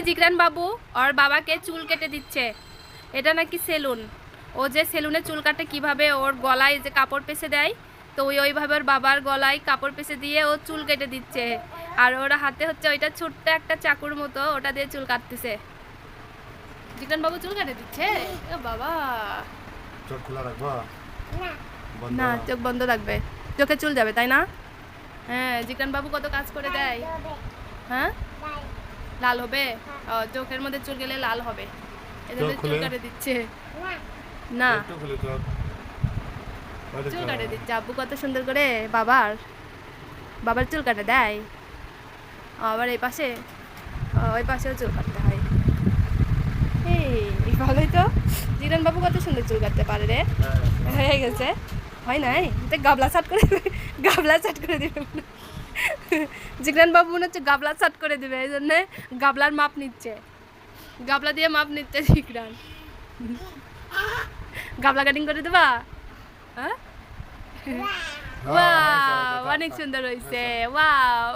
জিকরান বাবু ওর বাবাকে চুল কেটে দিচ্ছে। এটা নাকি সেলুন। ও যে সেলুনে চুল কাটে কিভাবে ওর গলায় যে কাপড় পেঁচে দেয়, তো ওইভাবে ওর বাবার গলায় কাপড় পেঁচে দিয়ে ও চুল কেটে দিচ্ছে। আর ওর হাতে হচ্ছে ওইটা ছোট্ট একটা চাকুর মতো, ওটা দিয়ে চুল কাটতেছে। জিকরান বাবু চুল কেটে দিচ্ছে। ও বাবা, চোখ খোলা রাখবা না চোখ বন্ধ রাখবে, চোখে চুল যাবে তাই না? হ্যাঁ, জিকরান বাবু কত কাজ করে দেয়। হ্যাঁ, লাল হবে। চোখের মধ্যে চুল গেলে লাল হবে, এজন্য চুল কাটে দিচ্ছে। না, চুল কাটে দিচ্ছে। আব্বু কত সুন্দর করে বাবার চুল কাটে দেয়। আবার এই পাশে, ওই পাশেও চুল কাটতে হয়। এই ভালোই তো, জিকরান বাবু কত সুন্দর চুল কাটতে পারে রে। হয়ে গেছে, হয় নাই গাবলা সাট করে দিবে। জিকরান বাবু মনে হচ্ছে গাবলা সাট করে দিবে, এই জন্য গাবলার মাপ নিচ্ছে, গাবলা দিয়ে মাপ নিচ্ছে জিকরান। গাবলা কাটিং করে দেবা? হ্যাঁ, ওয়াও, অনেক সুন্দর হয়েছে। ওয়াও।